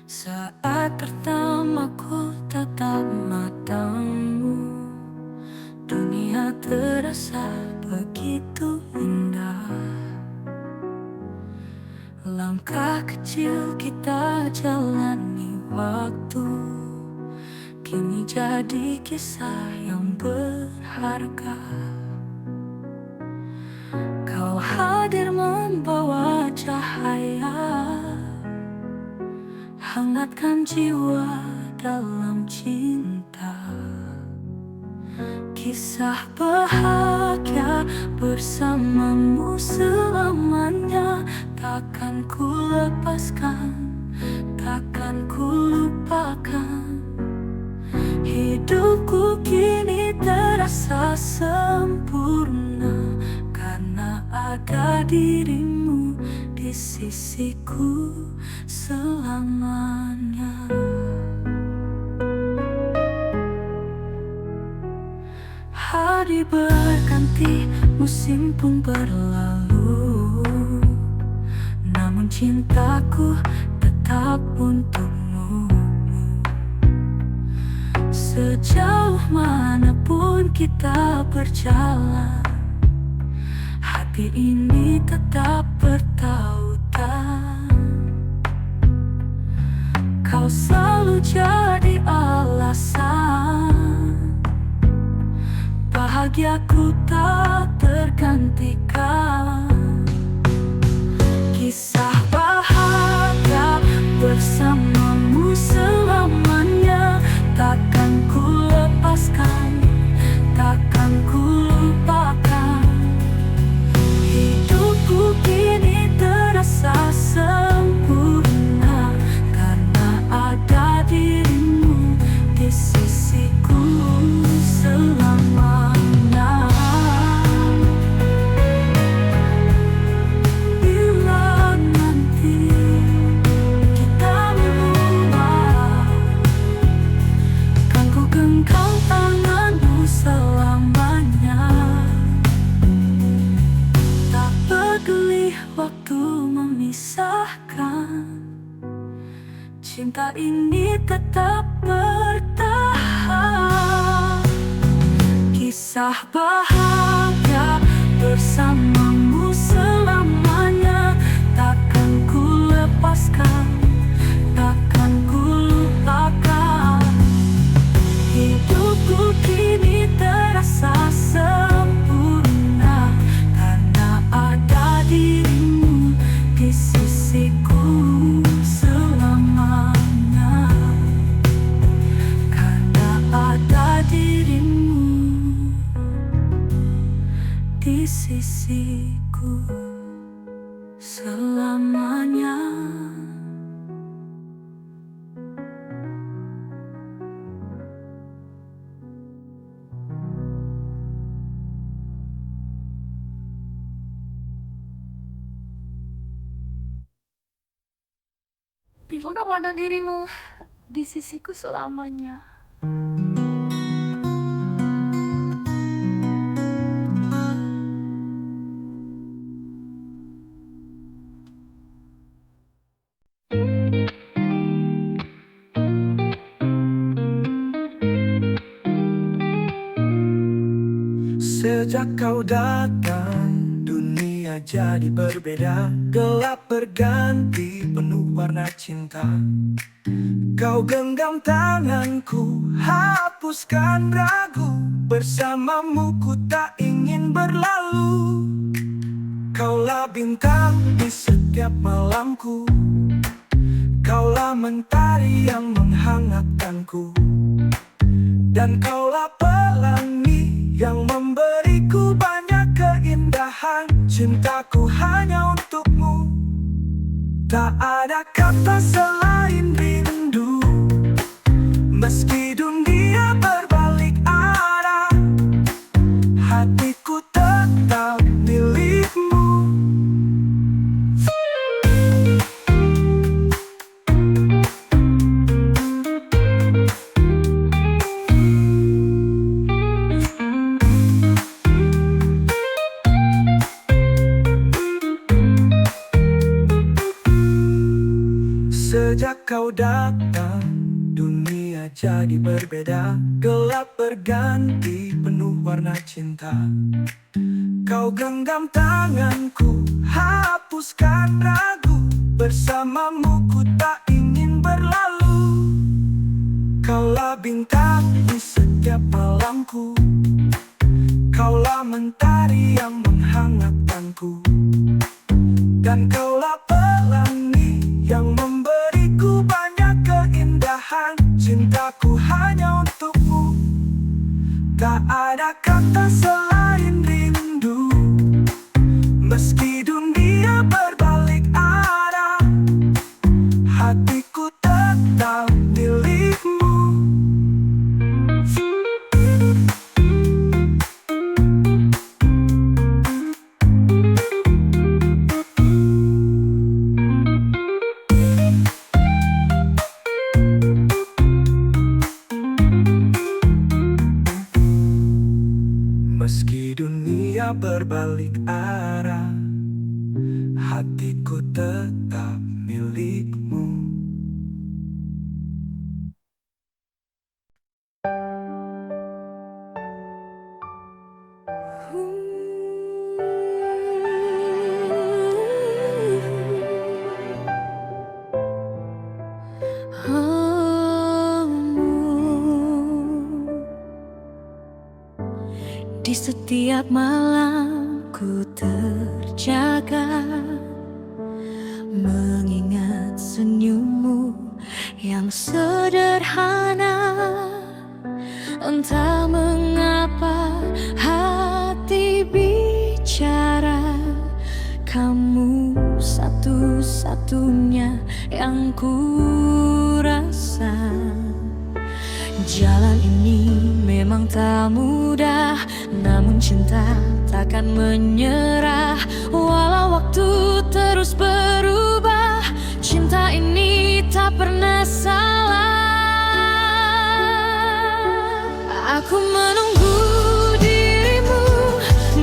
Saat pertama ku tatap matamu, dunia terasa begitu indah. Langkah kecil kita jalani waktu, kini jadi kisah yang berharga. Kau hadir membawa cahaya, hangatkan jiwa dalam cinta. Kisah bahagia bersamamu selamanya, takkan ku lepaskan, takkan ku lupakan. Hidupku kini terasa sempurna, karena ada dirimu di sisiku selamanya. Hari berganti, musim pun berlalu, namun cintaku tetap untukmu. Sejauh manapun kita berjalan, hati ini tetap bertautan. Kau selalu jadi alasan bahagiaku tak tergantikan. Kisah bahagia bersamamu selamanya, takkan ku lepaskan, takkan ku lupakan. Hidupku kini terasa sempurna, karena ada dirimu di sisiku selamanya. Bila nanti kita menua, kan ku genggam tanganmu selamanya. Tak peduli waktu memisahkan, cinta ini tetap bertahan. Kisah bahagia bersamamu selamanya, takkan ku lepaskan, takkan ku lupakan. Hidupku kini terasa sempurna, karena ada dirimu di sisiku selamanya. Karena ada dirimu di sisiku selamanya. Bila ada dirimu di sisiku selamanya. Sejak kau datang, dunia jadi berbeda. Gelap berganti penuh warna cinta. Kau genggam tanganku, hapuskan ragu. Bersamamu ku tak ingin berlalu. Kaulah bintang di setiap malamku, kaulah mentari yang menghangatkanku, dan kaulah pelangi yang memberiku banyak keindahan. Cintaku hanya untukmu, tak ada kata selain rindu. Meski dunia berbalik arah, hatiku tetap milikmu. Sejak kau datang, dunia jadi berbeda. Gelap berganti penuh warna cinta. Kau genggam tanganku, hapuskan ragu. Bersamamu ku tak ingin berlalu. Kaulah bintang di setiap malamku. Kaulah mentari yang menghangatkanku. Dan kaulah pelangi yang memberiku banyak keindahan. Cintaku hanya untukmu. Tak ada kata selain rindu. Meski dunia berbalik arah, hatiku tetap milikmu. Meski dunia berbalik arah, hatiku tetap milikmu. Di setiap malam ku terjaga, mengingat senyummu yang sederhana. Entah mengapa hati bicara, kamu satu-satunya yang ku rasa. Jalan ini memang tak mudah, namun cinta takkan menyerah. Walau waktu terus berubah, cinta ini tak pernah salah. Aku menunggu dirimu,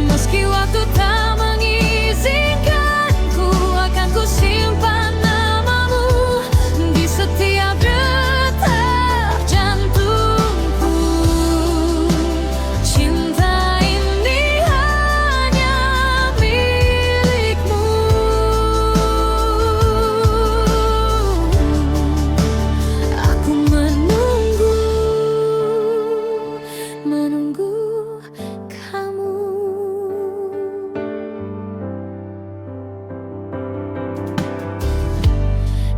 meski waktu tak mengizinkanku. Akan ku simpan namamu di setiap detak jantungku. Cinta ini hanya milikmu. Aku menunggu kamu.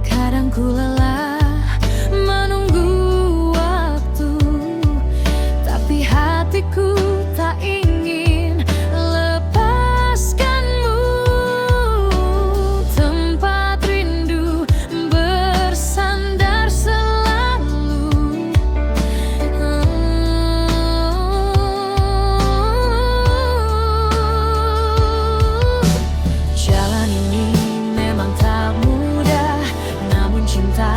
Kadang ku lelah menunggu waktu, tapi hatiku tak ingin lepaskanmu. Tempat rindu bersandar selalu. Jalan ini memang tak mudah, namun cinta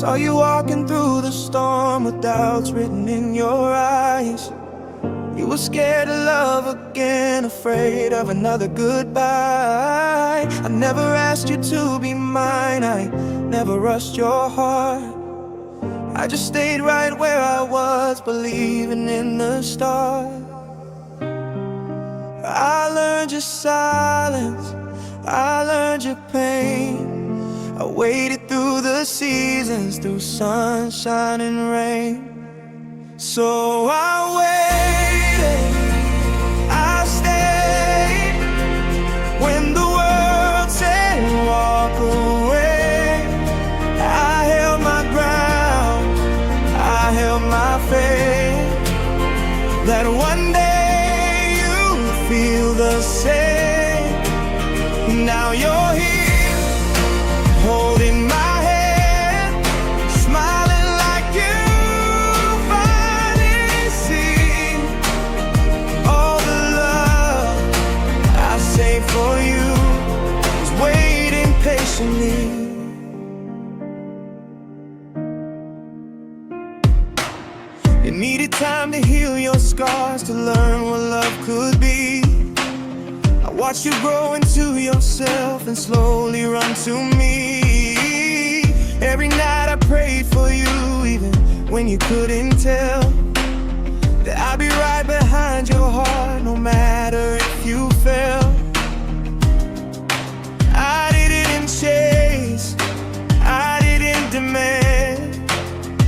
Saw you walking through the storm with doubts written in your eyes. You were scared to love again, afraid of another goodbye. I never asked you to be mine, I never rushed your heart. I just stayed right where I was, believing in the stars. I learned your silence, I learned your pain. I waited through the seasons, through sunshine and rain. So I waited, I stayed, when the world said walk away. I held my ground, I held my faith, that one day you'd feel the same. Now you're here, holding my hand, smiling like you finally see all the love I saved for you was waiting patiently. You needed time to heal your scars, to learn what love could be. I watched you grow into yourself and slowly run to me. Every night I prayed for you, even when you couldn't tell, that I'd be right behind your heart, no matter if you fell. I didn't chase, I didn't demand,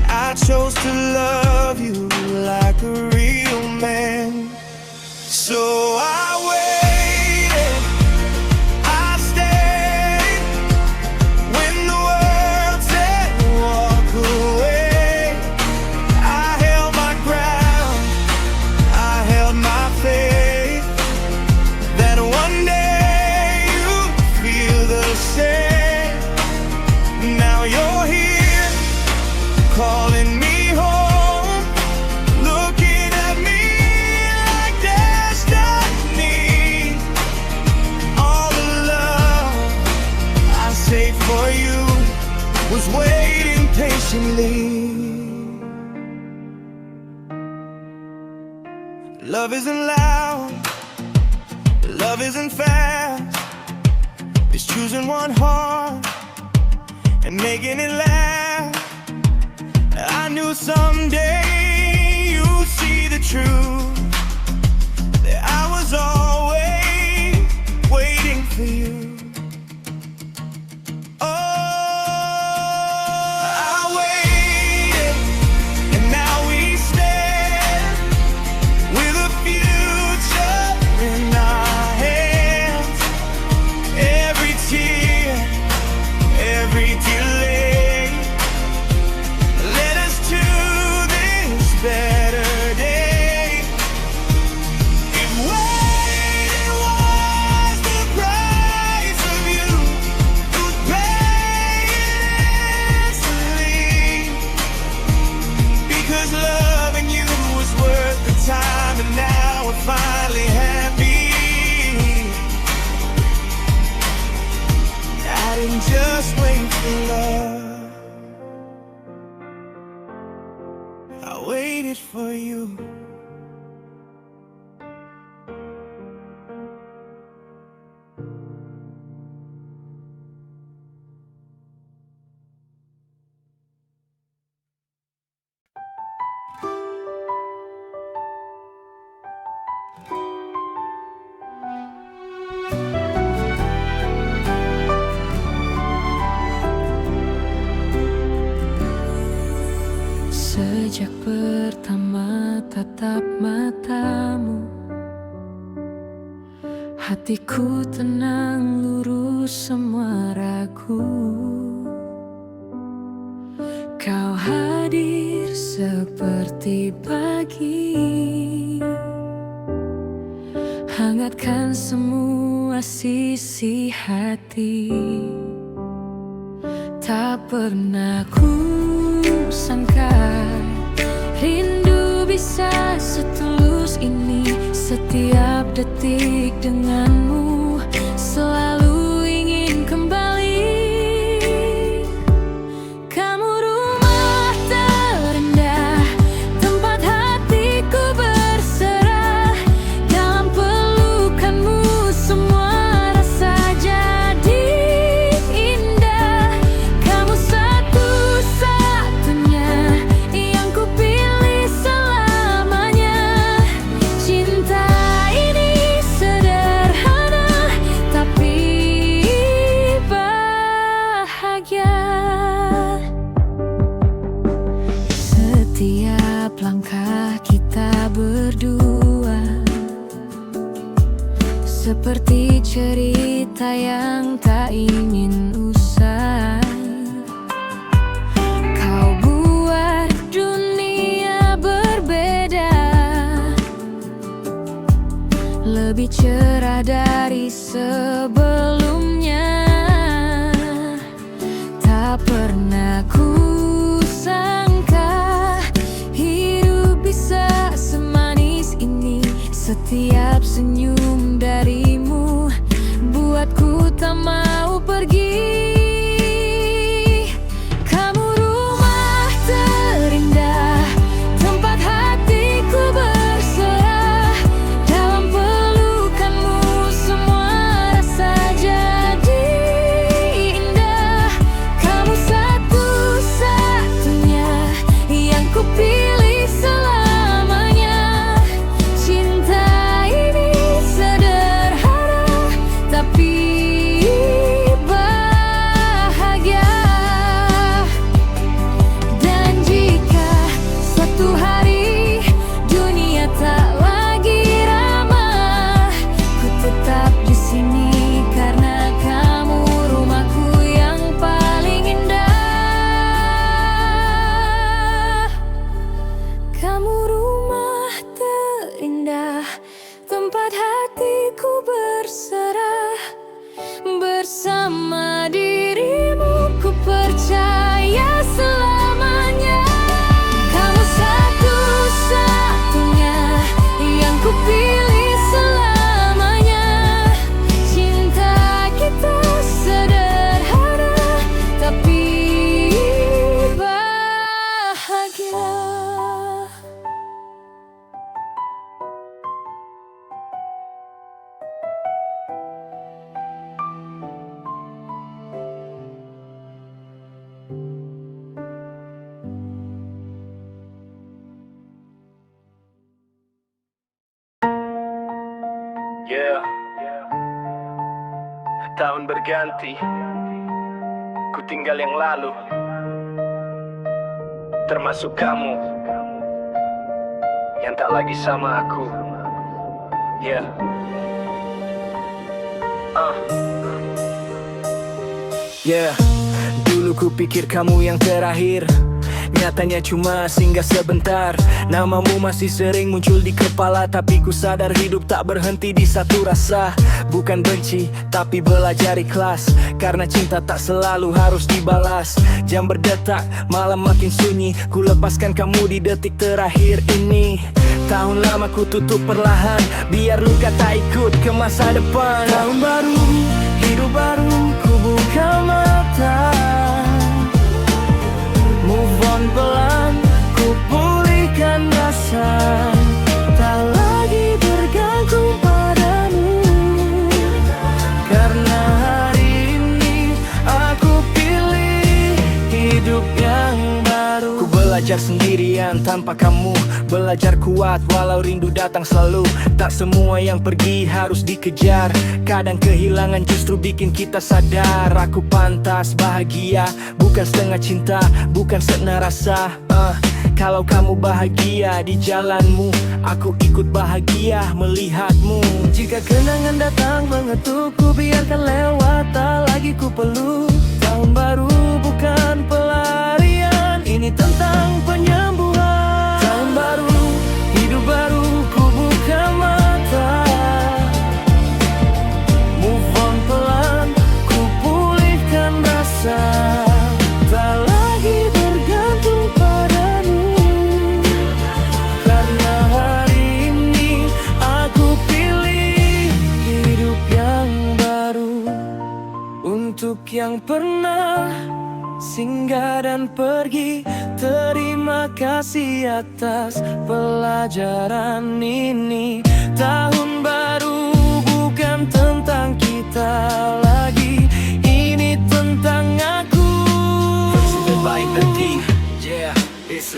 I chose to love you like a real man. So I waited, I stayed, when the world said walk away. I held my ground, I held my faith, that one day you'd feel the same. Now you're here, calling me home, looking at me like destiny. All the love I saved for you was waiting patiently. Love isn't loud, love isn't fast, it's choosing one heart and making it last. I knew someday you'd see the truth, that I was always waiting for you. Oh, I waited, and now we stand with a future in our hands. Every tear, every delay led us to this better day. If waiting was the price of you, you'd pay it instantly. Because loving you was worth the time, and now we're finally happy. I didn't just wait for love, I waited for you. Sejak pertama tatap matamu, hatiku tenang, lurus semua ragu. Kau hadir seperti pagi, hangatkan semua sisi hati. Tak pernah ku sangka rindu bisa setulus ini. Setiap detik denganmu selalu ingin kembali. Kamu langkah kita berdua seperti cerita yang tak ingin usai. Kau buat dunia berbeda, lebih cerah dari sebelumnya. Tak pernah ku sangka hidup bisa semanis ini. Setiap senyum darimu buatku tak mau pergi. Kamu rumah terindah, tempat hatiku berserah. Dalam pelukanmu semua rasa jadi indah. Kamu satu-satunya yang ku pilih selamanya. Cinta ini sederhana tapi bahagia. Dan jika suatu hari dunia tak lagi ramah, ku tetap di sini karena kamu rumahku yang paling indah. Kamu rumah terindah, tempat hatiku berserah. Bersama dirimu ku percaya selamanya. Kamu satu-satunya yang ku pilih selamanya. Cinta kita sederhana tapi bahagia. Yeah. Tahun berganti, ku tinggal yang lalu, termasuk kamu yang tak lagi sama aku. Yeah. Yeah. Dulu ku pikir kamu yang terakhir, nyatanya cuma singgah sebentar. Namamu masih sering muncul di kepala, tapi ku sadar hidup tak berhenti di satu rasa. Bukan benci, tapi belajar ikhlas, karena cinta tak selalu harus dibalas. Jam berdetak, malam makin sunyi, ku lepaskan kamu di detik terakhir ini. Tahun lama ku tutup perlahan, biar luka tak ikut ke masa depan. Tahun baru, hidup baru, ku buka mata. Move on pelan, ku pulihkan rasa. Tak lagi bergantung padamu, karena hari ini aku pilih hidup yang baru. Ku belajar sendirian tanpa kamu, belajar kuat walau rindu datang selalu. Tak semua yang pergi harus dikejar, kadang kehilangan justru bikin kita sadar. Aku pantas bahagia, bukan setengah cinta, bukan setengah rasa. Kalau kamu bahagia di jalanmu, aku ikut bahagia melihatmu. Jika kenangan datang mengetuk, ku biarkan lewat, tak lagi ku peluk. Tahun baru bukan pelarian, ini tentang penyembuhan. Tahun baru, hidup baru, ku buka mata. Move on pelan, ku pulihkan rasa. Tak lagi bergantung padamu, karena hari ini aku pilih hidup yang baru. Untuk yang pernah singgah dan pergi, terima kasih atas pelajaran ini. Tahun baru bukan tentang kita lagi, ini tentang aku. Baik nanti, yeah, it's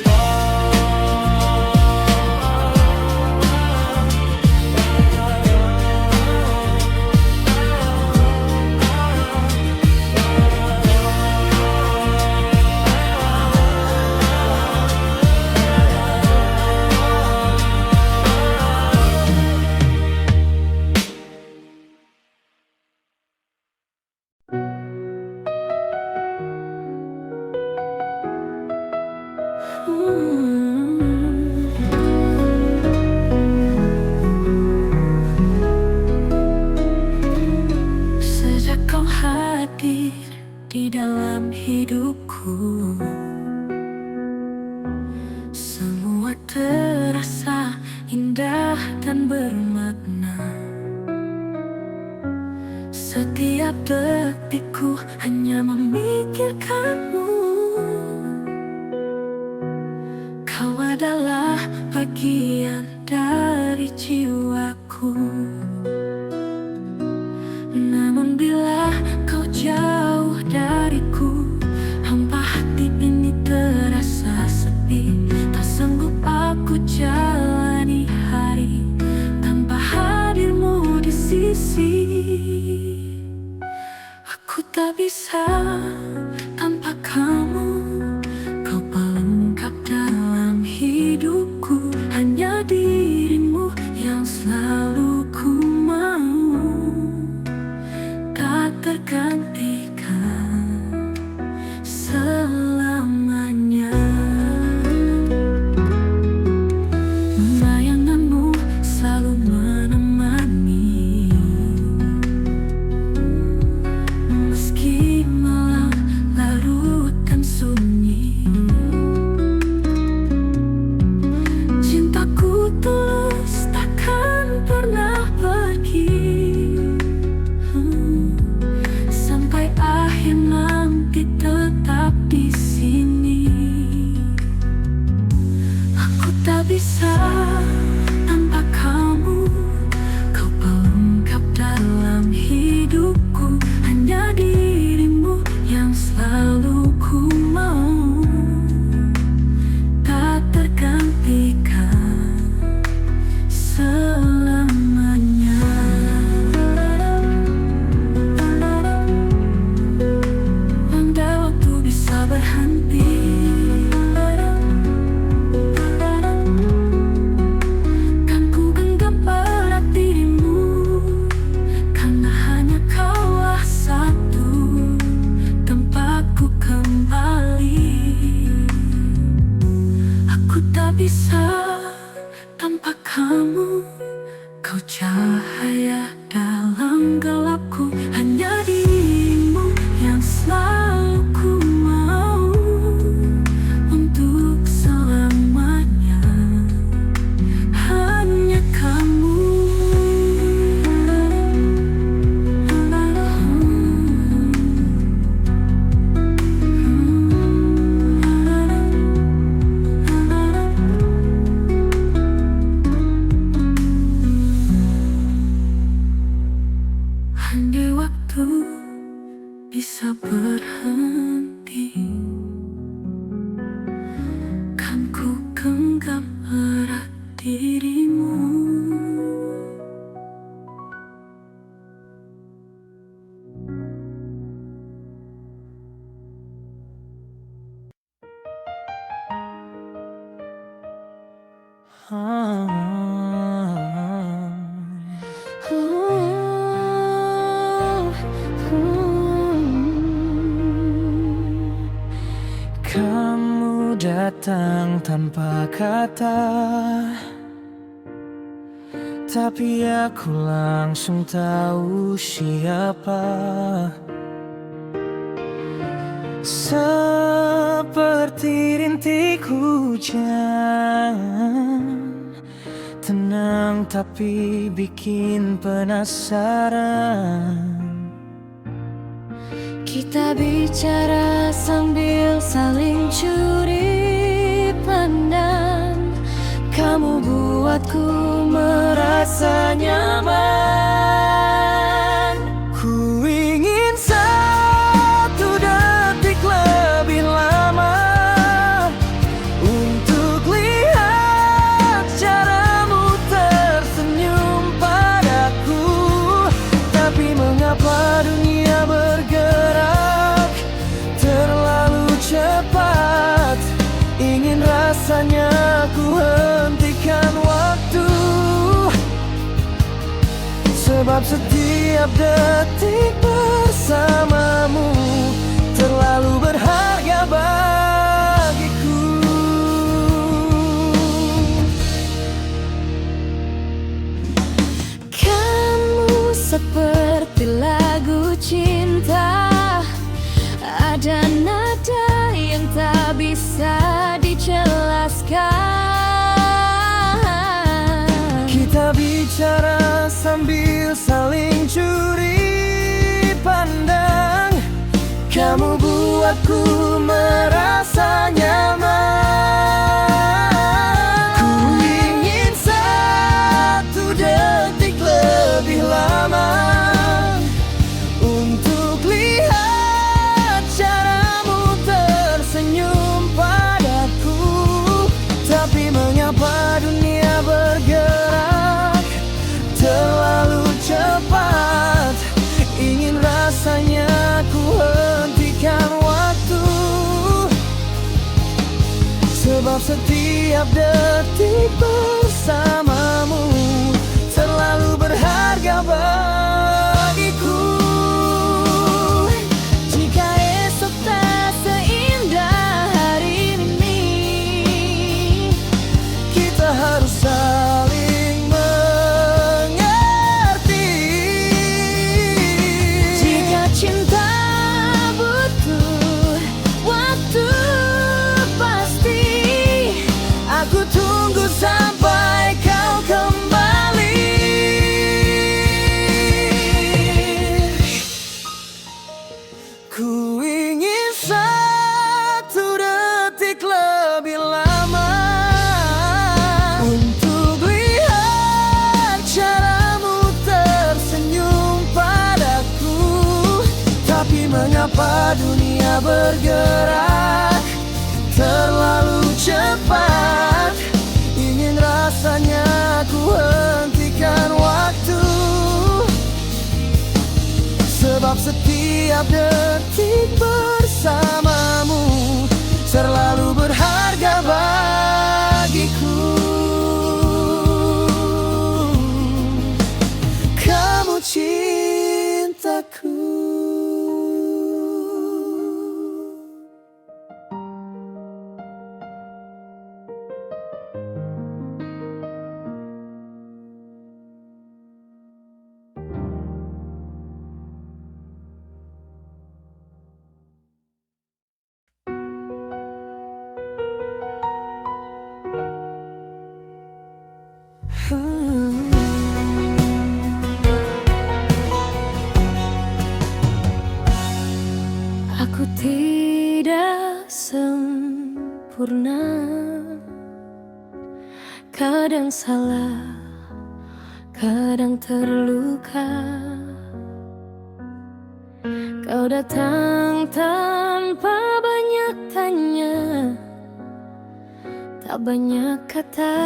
bagaikan bermakna. Setiap detikku hanya memikirkanmu. Kau adalah bagian dari jiwaku. Namun bila kau jauh dariku, hampa hati ini terasa sepi. Tak sanggup aku jalani hari tanpa hadirmu di sisi. Aku tak bisa tanpa kamu. Kau pelengkap dalam hidupku. Hanya dirimu yang selalu ku mau. Tak tergantikan selamanya. Bayanganmu selalu menemani, meski malam larut dan sunyi. Cintaku tulus takkan pernah pergi. Sampai akhir nanti tetap di sini. Aku tak bisa tanpa kamu. Kau pelengkap dalam hidupku. Hanya dirimu yang selalu ku mau. Tak tergantikan selamanya. Anda waktu bisa berhenti. Kan ku genggam erat dirimu, karena hanya kaulah satu tempatku kembali. Aku tak bisa tanpa kamu. Kau cahaya dalam gelapku. Hanya dirimu yang selalu ku mau. Untuk selamanya hanya kamu. Andai waktu bisa berhenti, kan ku genggam erat dirimu. Kamu datang tanpa kata, tapi aku langsung tahu siapa. Seperti rintik hujan, tenang tapi bikin penasaran. Kita bicara sambil saling curi pandang. Kamu buatku merasa nyaman. Ku ingin satu detik lebih lama untuk lihat caramu tersenyum padaku. Tapi mengapa dunia bergerak terlalu cepat? Ingin rasanya ku hentikan waktu. Sebab setiap detik bersamamu terlalu berharga bagiku. Kamu seperti lagu cinta. Ada nada yang tak bisa dijelaskan. Kita membuatku merasa nyaman. Ku ingin satu detik lebih lama untuk lihat caramu tersenyum padaku. Tapi mengapa dunia bergerak terlalu cepat? Ingin rasanya ku hentikan waktu, sebab setiap detik bersamamu terlalu berharga bagiku. Jika esok tak seindah hari ini, kita harus saling mengerti. Jika cinta butuh waktu, pasti aku tunggu sampai kau kembali. Ku ingin satu detik lebih lama untuk lihat caramu tersenyum padaku. Tapi mengapa dunia bergerak terlalu cepat? Ingin rasanya ku hentikan waktu, sebab setiap detik bersamamu selalu berharga bagiku. Kamu cintaku. Aku tidak sempurna, kadang salah, kadang terluka. Kau datang tanpa banyak tanya, tak banyak kata,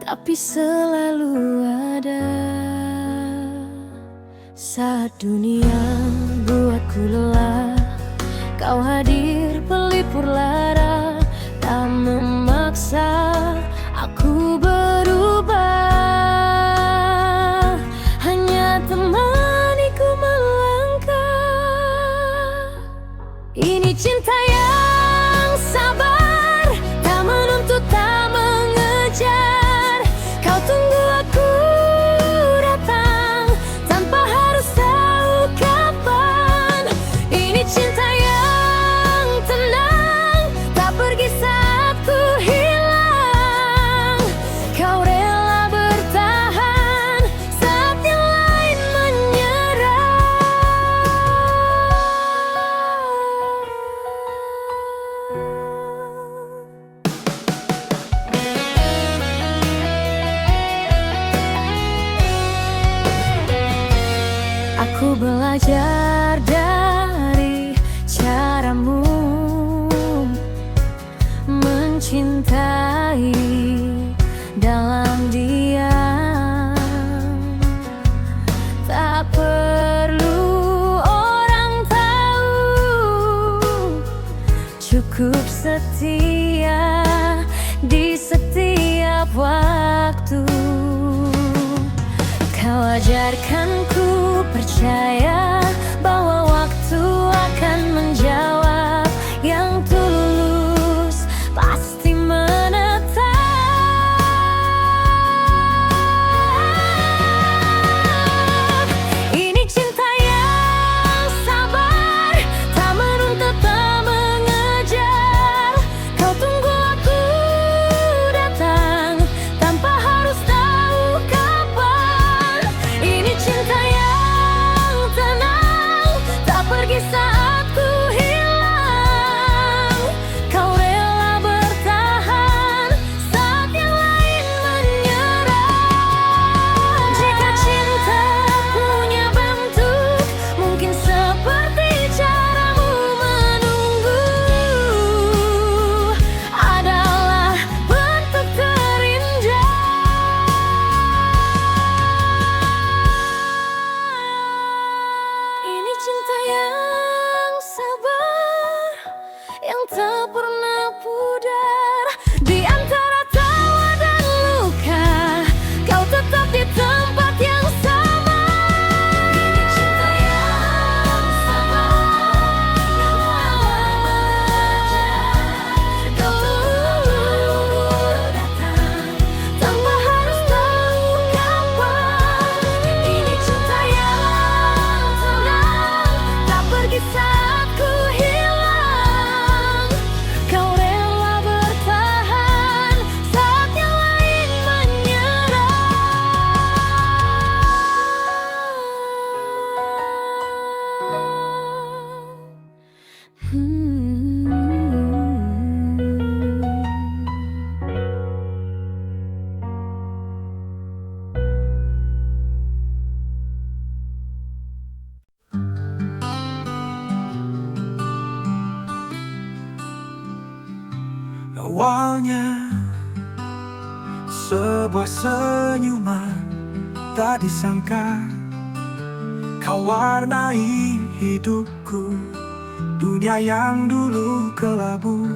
tapi selalu ada. Saat dunia buatku lelah, kau hadir pelipur lara, tak memaksa aku berubah, hanya temaniku melangkah. Ini cinta yang sabar, tak menuntut, tak mengejar. Kau tunggu aku datang tanpa harus tahu kapan. Ini cinta yang tenang, tak pergi saat ku hilang. Kau rela bertahan saat yang lain menyerah. Aku belajar dari caramu mencintai dalam diam. Tak perlu orang tahu, cukup setia di setiap waktu. Kau ajarkanku percaya bahwa waktu akan menjawab. Yang tulus pasti menetap. Ini cinta yang sabar, tak menuntut, tak mengejar. Kau tunggu aku datang tanpa harus tahu kapan. Ini cinta Awalnya sebuah senyuman tak disangka kau warnai hidupku. Dunia yang dulu kelabu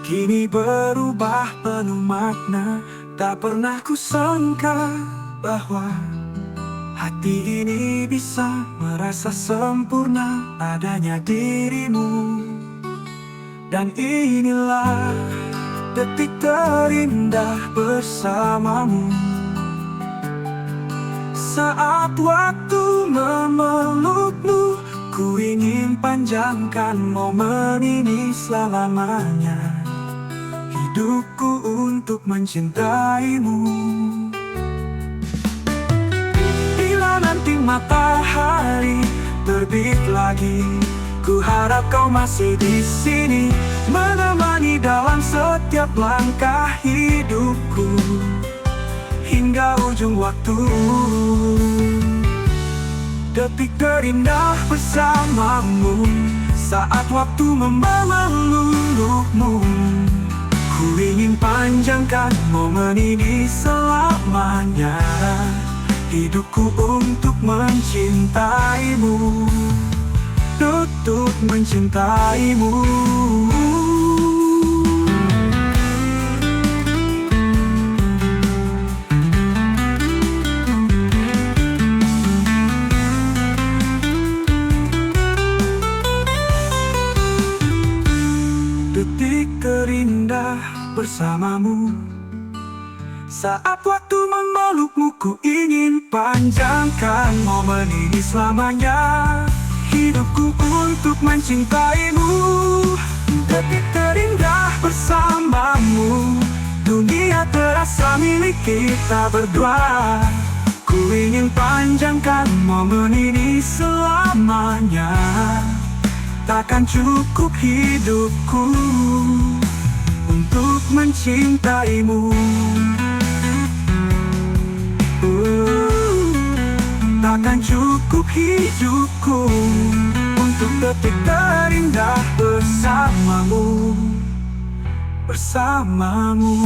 kini berubah penuh makna. Tak pernah kusangka bahwa hati ini bisa merasa sempurna adanya dirimu. Dan inilah detik terindah bersamamu. Saat waktu memelukmu, ku ingin panjangkan momen ini selamanya. Hidupku untuk mencintaimu. Bila nanti matahari terbit lagi, ku harap kau masih di sini, menemani dalam setiap langkah hidupku hingga ujung waktu. Detik terindah bersamamu, saat waktu memelukmu, ku ingin panjangkan momen ini selamanya. Hidupku untuk mencintaimu, untuk mencintaimu. Detik terindah bersamamu, saat waktu memelukmu, ku ingin panjangkan momen ini selamanya. Hidupku untuk mencintaimu. Detik terindah bersamamu, dunia terasa milik kita berdua. Ku ingin panjangkan momen ini selamanya. Takkan cukup hidupku untuk mencintaimu. Takkan cukup hidupku untuk detik terindah bersamamu, bersamamu.